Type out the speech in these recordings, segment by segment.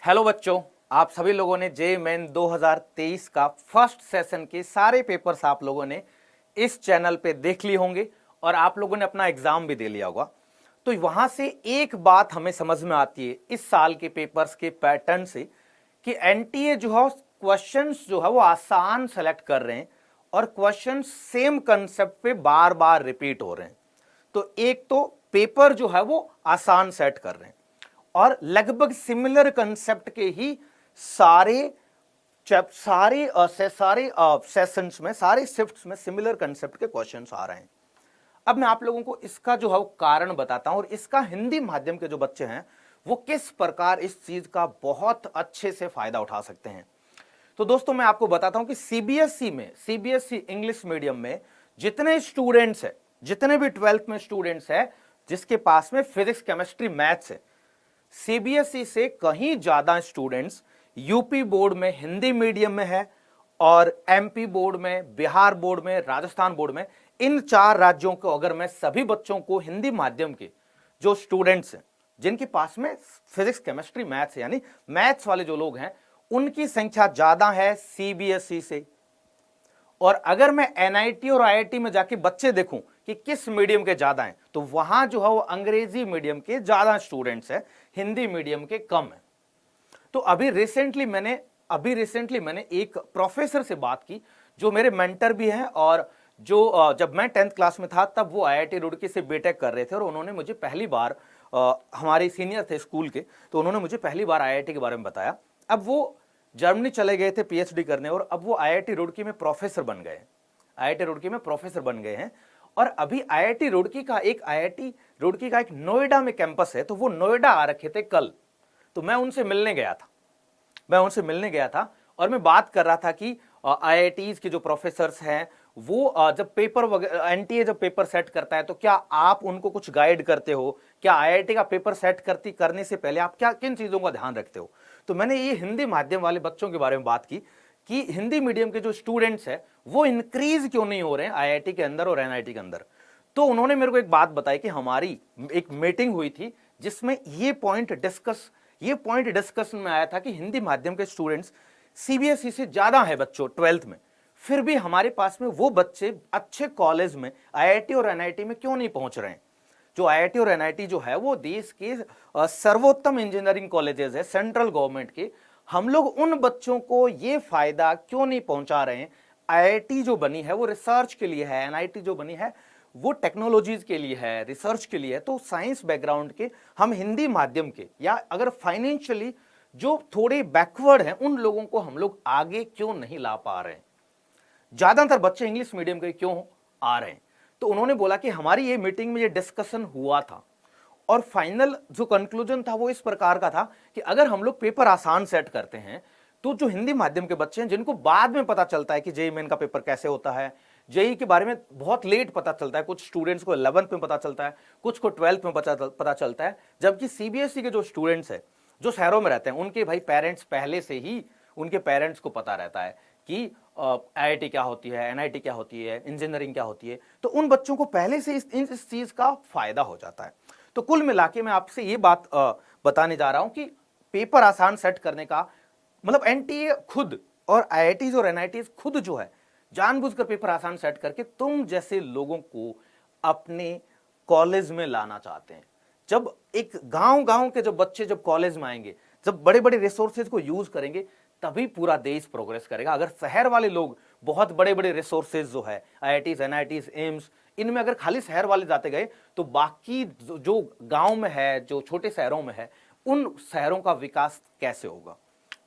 Hello बच्चों, आप सभी लोगों ने जे मेन 2023 का फर्स्ट सेशन के सारे पेपर्स आप लोगों ने इस चैनल पे देख लिए होंगे और आप लोगों ने अपना एग्जाम भी दे लिया होगा। तो वहां से एक बात हमें समझ में आती है इस साल के पेपर्स के पैटर्न से कि एनटीए जो है क्वेश्चंस जो है वो आसान सेलेक्ट कर रहे हैं और क्वेश्चन सेम कंसेप्ट पे बार बार रिपीट हो रहे हैं। तो एक तो पेपर जो है वो आसान सेट कर रहे हैं और लगभग सिमिलर कंसेप्ट के ही सारे सेशंस में, सारे शिफ्ट्स में सिमिलर कंसेप्ट के क्वेश्चंस आ रहे हैं। अब मैं आप लोगों को इसका जो है वो कारण बताता हूं और इसका हिंदी माध्यम के जो बच्चे हैं वो किस प्रकार इस चीज का बहुत अच्छे से फायदा उठा सकते हैं। तो दोस्तों मैं आपको बताता हूं कि सीबीएसई इंग्लिश मीडियम में जितने स्टूडेंट्स हैं, जितने भी 12th में स्टूडेंट्स हैं जिसके पास में फिजिक्स, केमिस्ट्री, मैथ्स है, सीबीएसई से कहीं ज्यादा स्टूडेंट्स यूपी बोर्ड में हिंदी मीडियम में है और एमपी बोर्ड में, बिहार बोर्ड में, राजस्थान बोर्ड में। इन 4 राज्यों को अगर मैं सभी बच्चों को हिंदी माध्यम के जो स्टूडेंट्स हैं जिनके पास में फिजिक्स, केमिस्ट्री, मैथ्स यानी मैथ्स वाले जो लोग हैं उनकी संख्या ज्यादा है सीबीएसई से। और अगर मैं एनआईटी और आईआईटी में जाके बच्चे देखूं कि किस मीडियम के ज्यादा हैं तो वहां जो है वो अंग्रेजी मीडियम के ज्यादा स्टूडेंट्स हैं, हिंदी मीडियम के कम है। तो अभी रिसेंटली मैंने एक प्रोफेसर से बात की जो मेरे मेंटर भी हैं और जो जब मैं 10th क्लास में था तब वो आईआईटी रुड़की से बीटेक कर रहे थे और उन्होंने मुझे पहली बार हमारे सीनियर थे स्कूल के, तो उन्होंने मुझे पहली बार आईआईटी के बारे में बताया। अब वो जर्मनी चले गए थे पीएचडी करने और अब वो आईआईटी रुड़की में प्रोफेसर बन गए। आईआईटी रुड़की में प्रोफेसर बन गए हैं और अभी आईआईटी रुड़की का एक नोएडा में कैंपस है, तो वो नोएडा आ रखे थे कल। तो मैं उनसे मिलने गया था और मैं बात कर रहा था कि आईआईटीज के जो प्रोफेसर्स हैं वो जब एनटीए जब पेपर सेट करता है तो क्या आप उनको कुछ गाइड करते हो, क्या आईआईटी का पेपर सेट करने से पहले आप किन चीजों का ध्यान रखते हो। तो मैंने ये हिंदी माध्यम वाले बच्चों के बारे में बात की कि हिंदी मीडियम के जो स्टूडेंट्स हैं वो इंक्रीज क्यों नहीं हो रहे हैं आईआईटी के अंदर और एनआईटी के अंदर। तो उन्होंने मेरे को एक बात बताई कि हमारी एक मीटिंग हुई थी जिसमें ये पॉइंट डिस्कशन में आया था कि हिंदी माध्यम के स्टूडेंट्स सीबीएसई से ज्यादा है बच्चों 12th में, फिर भी हमारे पास में वो बच्चे अच्छे कॉलेज में आईआईटी और एनआईटी में क्यों नहीं पहुंच रहे हैं। जो आईआईटी और एनआईटी जो है वो देश के सर्वोत्तम इंजीनियरिंग कॉलेजेस है सेंट्रल गवर्नमेंट के, हम लोग उन बच्चों को ये फायदा क्यों नहीं पहुंचा रहे हैं। आईआईटी जो बनी है वो रिसर्च के लिए है, एनआईटी जो बनी है वो टेक्नोलॉजीज के लिए है, रिसर्च के लिए है। तो साइंस बैकग्राउंड के हम हिंदी माध्यम के या अगर फाइनेंशियली जो थोड़े बैकवर्ड हैं उन लोगों को हम लोग आगे क्यों नहीं ला पा रहे हैं। ज्यादातर बच्चे इंग्लिश मीडियम के क्यों आ रहे हैं। तो उन्होंने बोला कि हमारी ये मीटिंग में ये डिस्कशन हुआ था और फाइनल जो कंक्लूजन था वो इस प्रकार का था कि अगर हम लोग पेपर आसान सेट करते हैं तो जो हिंदी माध्यम के बच्चे हैं जिनको बाद में पता चलता है कि जेईई मेन का पेपर कैसे होता है, जेईई के बारे में बहुत लेट पता चलता है, कुछ स्टूडेंट्स को 11th में पता चलता है, कुछ को 12th में पता चलता है, जबकि सीबीएसई के जो स्टूडेंट्स हैं जो शहरों में रहते हैं उनके भाई पेरेंट्स पहले से ही उनके पेरेंट्स को पता रहता है कि आईआईटी क्या होती है, एनआईटी क्या होती है, इंजीनियरिंग क्या होती है। तो उन बच्चों को पहले से इस चीज का फायदा हो जाता है। तो कुल मिला के मैं आपसे ये बात बताने जा रहा हूं कि पेपर आसान सेट करने का मतलब एनटीए खुद और आईआईटीज और एनआईटीज खुद जो है जानबूझकर पेपर आसान सेट करके तुम जैसे लोगों को अपने कॉलेज में लाना चाहते हैं। जब एक गांव के जब बच्चे जब कॉलेज में आएंगे, जब बड़े बड़े रिसोर्सेज को यूज करेंगे तभी पूरा देश प्रोग्रेस करेगा। अगर शहर वाले लोग बहुत बड़े बड़े रिसोर्सेज जो है आईआईटीज, एनआईटीज, एम्स, इनमें अगर खाली शहर वाले जाते गए तो बाकी जो गांव में है, जो छोटे शहरों में है, उन शहरों का विकास कैसे होगा।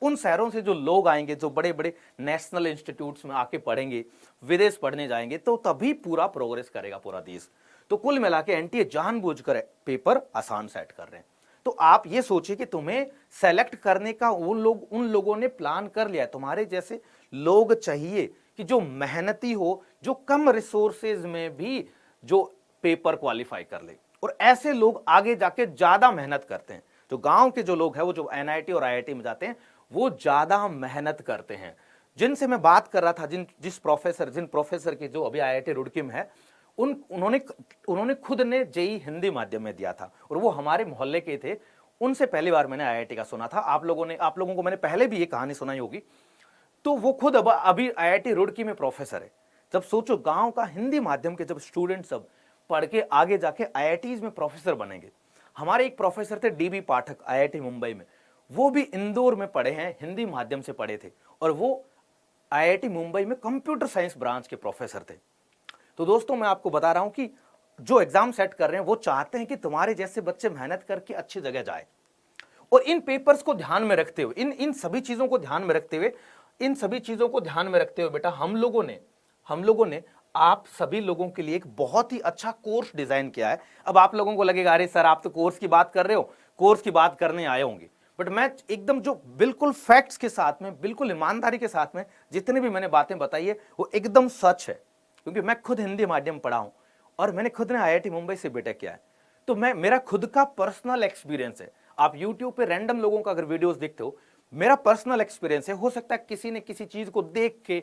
उन शहरों से जो लोग आएंगे, जो बड़े बड़े नेशनल इंस्टीट्यूट्स में आके पढ़ेंगे, विदेश पढ़ने जाएंगे, तो तभी पूरा प्रोग्रेस करेगा पूरा देश। तो कुल मिला के एनटीए जानबूझकर पेपर आसान सेट कर रहे हैं। तो आप ये सोचिए कि तुम्हें सेलेक्ट करने का उन लोगों ने प्लान कर लिया है। तुम्हारे जैसे लोग चाहिए कि जो मेहनती हो, जो कम रिसोर्सेज में भी जो पेपर क्वालिफाई कर ले, और ऐसे लोग आगे जाके ज्यादा मेहनत करते हैं। जो गांव के जो लोग हैं वो जो एनआईटी और आईआईटी में जाते हैं वो ज्यादा मेहनत करते हैं। जिनसे मैं बात कर रहा था, जिन प्रोफेसर की जो अभी आईआईटी रुड़की में है, उन्होंने खुद ने जेईई हिंदी माध्यम में दिया था और वो हमारे मोहल्ले के थे। उनसे पहली बार मैंने आईआईटी का सुना था। आप लोगों को मैंने पहले भी ये कहानी सुनाई होगी। तो वो खुद अभी आईआईटी रुड़की में प्रोफेसर है। जब सोचो, गांव का हिंदी माध्यम के जब स्टूडेंट सब पढ़ के आगे जाके आईआईटीज में प्रोफेसर बनेंगे। हमारे एक प्रोफेसर थे डीबी पाठक, आईआईटी मुंबई में, वो भी इंदौर में पढ़े हैं, हिंदी माध्यम से पढ़े थे, और वो आईआईटी मुंबई में कंप्यूटर साइंस ब्रांच के प्रोफेसर थे। तो दोस्तों, मैं आपको बता रहा हूं कि जो एग्जाम सेट कर रहे हैं वो चाहते हैं कि तुम्हारे जैसे बच्चे मेहनत करके अच्छी जगह जाए। और इन पेपर्स को ध्यान में रखते हुए, इन सभी चीजों को ध्यान में रखते हुए बेटा हम लोगों ने आप सभी लोगों के लिए एक बहुत ही अच्छा कोर्स डिजाइन किया है। अब आप लोगों को लगेगा, अरे सर आप तो कोर्स की बात कर रहे हो, कोर्स की बात करने आए होंगे, बट मैं एकदम जो बिल्कुल फैक्ट्स के साथ में, बिल्कुल ईमानदारी के साथ में जितनी भी मैंने बातें बताई है वो एकदम सच है, क्योंकि मैं खुद हिंदी माध्यम पढ़ा हूं और मैंने खुद ने आईआईटी मुंबई से बीटेक किया है। तो मेरा खुद का पर्सनल एक्सपीरियंस है। आप यूट्यूब पे रैंडम लोगों का अगर वीडियोस देखते हो, मेरा पर्सनल एक्सपीरियंस है। हो सकता है किसी ने किसी चीज को देख के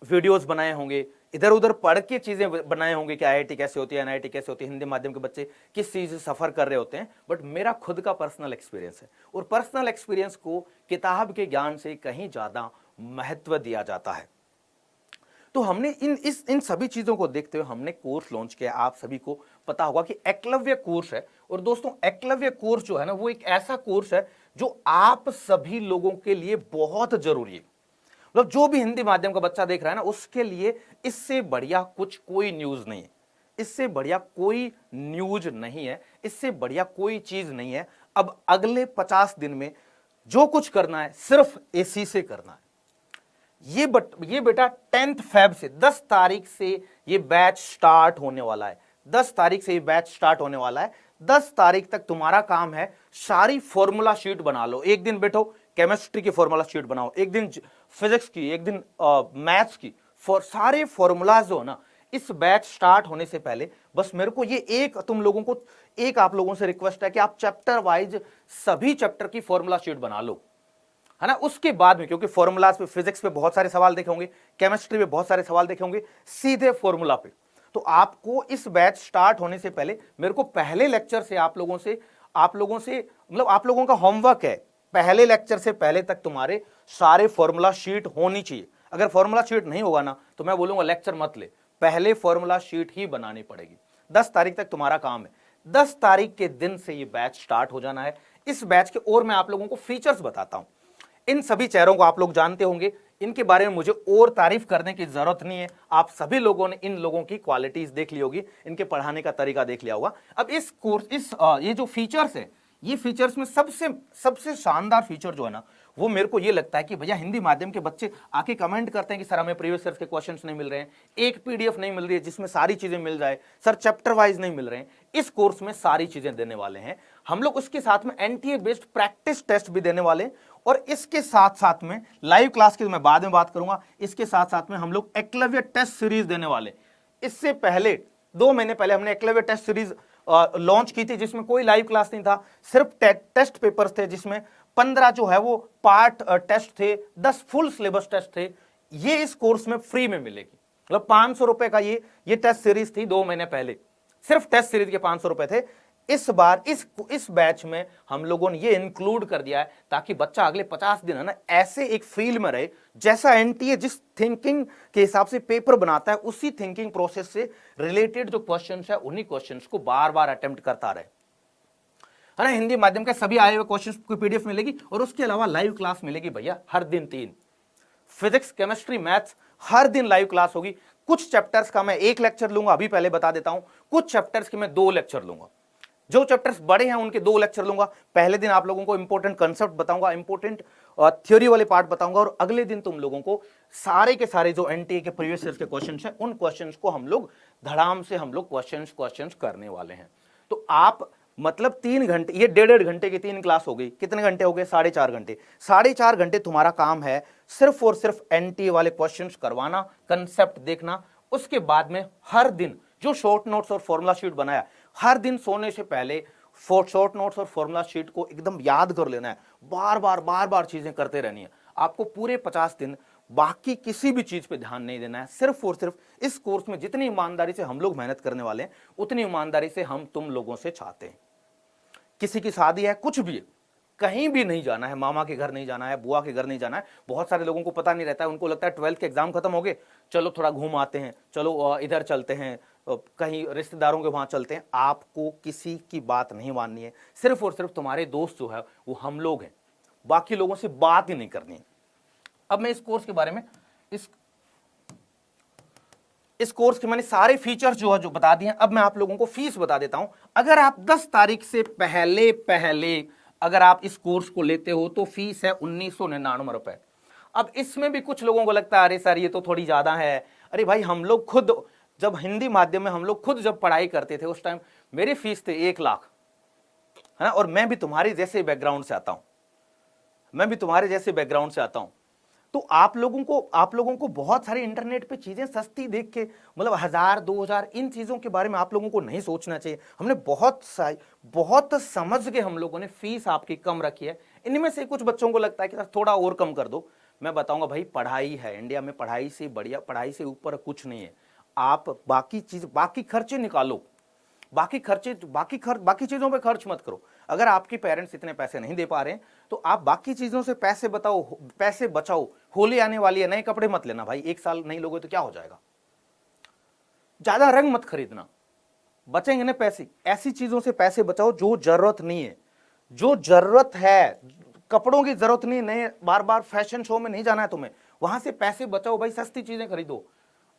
वीडियोस बनाए होंगे, इधर उधर पढ़ के चीजें बनाए होंगे कि आईआईटी कैसे होती है, एनआईटी कैसे होती है, हिंदी माध्यम के बच्चे किस चीज से सफर कर रहे होते हैं, बट मेरा खुद का पर्सनल एक्सपीरियंस है। और पर्सनल एक्सपीरियंस को किताब के ज्ञान से कहीं ज्यादा महत्व दिया जाता है। तो हमने इन सभी चीजों को देखते हुए हमने कोर्स लॉन्च किया। आप सभी को पता होगा कि एकलव्य कोर्स है। और दोस्तों, एकलव्य कोर्स जो है ना, वो एक ऐसा कोर्स है जो आप सभी लोगों के लिए बहुत जरूरी है। मतलब जो भी हिंदी माध्यम का बच्चा देख रहा है ना, उसके लिए इससे बढ़िया कोई न्यूज नहीं है, इससे बढ़िया कोई न्यूज नहीं है, इससे बढ़िया कोई चीज नहीं है। अब अगले 50 दिन में जो कुछ करना है सिर्फ इसी से करना है। ये बेटा 10 फेब से 10 तारीख से ये बैच स्टार्ट होने वाला है। 10 तारीख से ये बैच स्टार्ट होने वाला है। 10 तारीख तक तुम्हारा काम है, सारी फॉर्मूला शीट बना लो। एक दिन बैठो केमिस्ट्री की फॉर्मूला शीट बनाओ, एक दिन फिजिक्स की, एक दिन मैथ्स की, सारे फॉर्मूलाज जो है ना, इस बैच स्टार्ट होने से पहले बस मेरे को ये आप लोगों से रिक्वेस्ट है कि आप चैप्टर वाइज सभी चैप्टर की फॉर्मूला शीट बना लो, है ना। उसके बाद में, क्योंकि फॉर्मूलाज पे, फिजिक्स पे बहुत सारे सवाल देखे होंगे, केमिस्ट्री पे बहुत सारे सवाल देखे होंगे, सीधे फॉर्मूला पे। तो आपको इस बैच स्टार्ट होने से पहले मेरे को पहले लेक्चर से आप लोगों से मतलब आप लोगों का होमवर्क है, पहले लेक्चर से पहले तक तुम्हारे सारे फॉर्मूला शीट होनी चाहिए। अगर फॉर्मूला शीट नहीं होगा ना, तो मैं बोलूंगा लेक्चर मत ले, पहले फॉर्मूला शीट ही बनानी पड़ेगी। 10 तारीख तक तुम्हारा काम है। 10 तारीख के दिन से ये बैच स्टार्ट हो जाना है। इस बैच के और मैं आप लोगों को फीचर्स बताता हूं। इन सभी चेहरों को आप लोग जानते होंगे, इनके बारे में मुझे और तारीफ करने की जरूरत नहीं है। आप सभी लोगों ने इन लोगों की क्वालिटीज देख ली होगी, इनके पढ़ाने का तरीका देख लिया होगा। अब इस कोर्स ये जो फीचर्स है, ये फीचर्स में सबसे शानदार फीचर जो है ना, वो मेरे को ये लगता है कि भैया हिंदी माध्यम के बच्चे आके कमेंट करते हैं कि सर हमें प्रीवियस ईयर के क्वेश्चंस नहीं मिल रहे हैं, एक पीडीएफ नहीं मिल रही है जिसमें सारी चीजें मिल जाए, सर चैप्टर वाइज नहीं मिल रहे हैं। इस कोर्स में सारी चीजें देने वाले हैं हम लोग। उसके साथ में एनटीए बेस्ड प्रैक्टिस टेस्ट भी देने वाले हैं, और इसके साथ साथ में लाइव क्लास की मैं बाद में बात करूंगा। इसके साथ साथ में हम लोग एकलव्य टेस्ट सीरीज देने वाले। इससे पहले 2 महीने पहले हमने एकलव्य टेस्ट सीरीज लॉन्च की थी, जिसमें कोई लाइव क्लास नहीं था, सिर्फ टेस्ट पेपर्स थे, जिसमें 15 जो है वो पार्ट टेस्ट थे, 10 फुल सिलेबस टेस्ट थे। ये इस कोर्स में फ्री में मिलेगी। मतलब 500 रुपए का ये टेस्ट सीरीज थी। 2 महीने पहले सिर्फ टेस्ट सीरीज के 500 रुपए थे। इस बार इस बैच में हम लोगों ने ये इंक्लूड कर दिया है, ताकि बच्चा अगले 50 दिन है ना ऐसे एक फील्ड में रहे, जैसा एनटीए जिस थिंकिंग के हिसाब से पेपर बनाता है, उसी थिंकिंग प्रोसेस से रिलेटेड जो क्वेश्चंस है, उन्हीं क्वेश्चंस को बार बार अटेम्प्ट करता रहे, है ना। हिंदी माध्यम के सभी आए हुए क्वेश्चंस की पीडीएफ मिलेगी, और उसके अलावा लाइव क्लास मिलेगी भैया हर दिन 3। फिजिक्स, केमिस्ट्री, मैथ्स हर दिन लाइव क्लास होगी। कुछ चैप्टर्स का मैं 1 लेक्चर लूंगा, अभी पहले बता देता हूं। कुछ चैप्टर्स के मैं 2 लेक्चर लूंगा। जो चैप्टर्स बड़े हैं उनके 2 लेक्चर लूंगा। पहले दिन आप लोगों को इंपॉर्टेंट कंसेप्ट बताऊंगा, इंपॉर्टेंट थ्योरी वाले पार्ट बताऊंगा, और अगले दिन तुम लोगों को सारे के सारे जो एनटीए के प्रीवियस ईयर के क्वेश्चंस हैं, उन क्वेश्चंस को हम लोग धड़ाम से क्वेश्चंस करने वाले हैं। तो आप मतलब 3 घंटे, ये 1.5 घंटे की 3 क्लास हो गई। कितने घंटे हो गए? 4.5 घंटे। 4.5 घंटे तुम्हारा काम है सिर्फ और सिर्फ एनटीए वाले क्वेश्चंस करवाना, कंसेप्ट देखना। उसके बाद में हर दिन जो शॉर्ट नोट्स और फॉर्मूला शीट बनाया, हर दिन सोने से पहले शॉर्ट नोट्स और फॉर्मूला शीट को एकदम याद कर लेना है। बार बार चीजें करते रहनी है आपको पूरे 50 दिन। बाकी किसी भी चीज पे ध्यान नहीं देना है। सिर्फ और सिर्फ इस कोर्स में जितनी ईमानदारी से हम लोग मेहनत करने वाले हैं, उतनी ईमानदारी से हम तुम लोगों से चाहते हैं। किसी की शादी है, कुछ भी है, कहीं भी नहीं जाना है, मामा के घर नहीं जाना है, बुआ के घर नहीं जाना है। बहुत सारे लोगों को पता नहीं रहता है, उनको लगता है 12th के एग्जाम खत्म हो गए, चलो थोड़ा घूम आते हैं, चलो इधर चलते हैं, कहीं रिश्तेदारों के वहां चलते हैं। आपको किसी की बात नहीं माननी है, सिर्फ और सिर्फ तुम्हारे दोस्त जो है वो हम लोग हैं, बाकी लोगों से बात ही नहीं करनी है। अब मैं इस कोर्स के बारे में, इस कोर्स के मैंने सारे फीचर्स जो बता दिए हैं। अब मैं आप लोगों को फीस बता देता हूं। अगर आप 10 तारीख से पहले अगर आप इस कोर्स को लेते हो तो फीस है 1999 रुपए। अब इसमें भी कुछ लोगों को लगता है अरे सर ये तो थोड़ी ज्यादा है। अरे भाई, हम लोग खुद जब हिंदी माध्यम में हम लोग खुद जब पढ़ाई करते थे उस टाइम मेरी फीस थे 1 लाख, है ना। और मैं भी तुम्हारे जैसे बैकग्राउंड से आता हूं, तो आप लोगों को बहुत सारे इंटरनेट पे चीजें सस्ती देख के, मतलब 1000-2000 इन चीजों के बारे में आप लोगों को नहीं सोचना चाहिए। हमने बहुत समझ के हम लोगों ने फीस आपकी कम रखी है। इनमें से कुछ बच्चों को लगता है कि थोड़ा और कम कर दो। मैं बताऊंगा भाई, पढ़ाई है इंडिया में, पढ़ाई से बढ़िया, पढ़ाई से ऊपर कुछ नहीं है। आप बाकी खर्चे निकालो, बाकी चीजों पे खर्च मत करो। अगर आपके पेरेंट्स इतने पैसे नहीं दे पा रहे हैं तो आप बाकी चीजों से पैसे बचाओ। होली आने वाली है, नए कपड़े मत लेना भाई, 1 साल नहीं लोगे तो क्या हो जाएगा। ज्यादा रंग मत खरीदना, बचेंगे ना पैसे। ऐसी चीजों से पैसे बचाओ जो जरूरत नहीं है। जो जरूरत है, कपड़ों की जरूरत नहीं, नए बार बार फैशन शो में नहीं जाना है तुम्हें, वहां से पैसे बचाओ भाई, सस्ती चीजें खरीदो।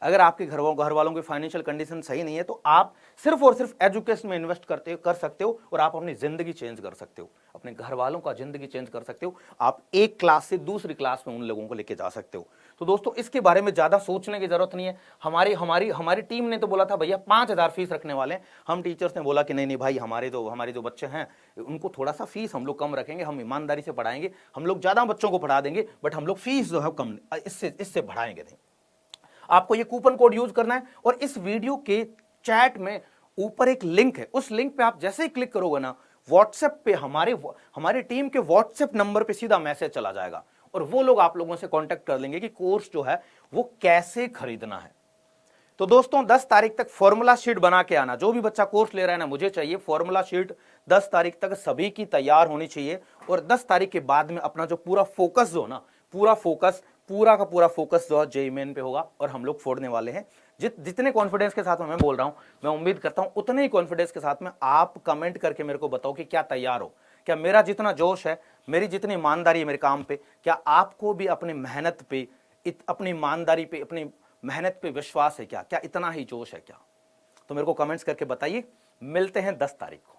अगर आपके घर वालों की फाइनेंशियल कंडीशन सही नहीं है तो आप सिर्फ और सिर्फ एजुकेशन में इन्वेस्ट कर सकते हो और आप अपनी जिंदगी चेंज कर सकते हो, अपने घर वालों का जिंदगी चेंज कर सकते हो। आप एक क्लास से दूसरी क्लास में उन लोगों को लेके जा सकते हो। तो दोस्तों, इसके बारे में ज्यादा सोचने की जरूरत नहीं है। हमारी टीम ने तो बोला था भैया 5000 फीस रखने वाले हैं। हम टीचर्स ने बोला कि नहीं भाई, हमारे जो बच्चे हैं उनको थोड़ा सा फीस हम लोग कम रखेंगे, हम ईमानदारी से पढ़ाएंगे, हम लोग ज्यादा बच्चों को पढ़ा देंगे, बट हम लोग फीस जो है कम, इससे बढ़ाएंगे नहीं। आपको ये कूपन कोड यूज करना है और इस वीडियो के चैट में ऊपर एक लिंक है, उस लिंक पे आप जैसे ही क्लिक करोगे ना, व्हाट्सएप पे हमारे टीम के व्हाट्सएप नंबर पे सीधा मैसेज चला जाएगा और वो लोग आप लोगों से कांटेक्ट कर लेंगे कि कोर्स जो है वो कैसे खरीदना है। तो दोस्तों, 10 तारीख तक फॉर्मूला शीट बना के आना। जो भी बच्चा कोर्स ले रहा है ना, मुझे चाहिए फॉर्मूला शीट 10 तारीख तक सभी की तैयार होनी चाहिए। और 10 तारीख के बाद में अपना जो पूरा फोकस जो ना, पूरा का पूरा फोकस जो है जेईई मेन पे होगा और हम लोग फोड़ने वाले हैं। जितने कॉन्फिडेंस के साथ मैं बोल रहा हूं, मैं उम्मीद करता हूं उतने ही कॉन्फिडेंस के साथ में आप कमेंट करके मेरे को बताओ कि क्या तैयार हो। क्या मेरा जितना जोश है, मेरी जितनी ईमानदारी है मेरे काम पे, क्या आपको भी अपनी मेहनत पे, अपनी ईमानदारी पे, अपनी मेहनत पे विश्वास है क्या? क्या इतना ही जोश है क्या? तो मेरे को कमेंट्स करके बताइए। मिलते हैं 10 तारीख को।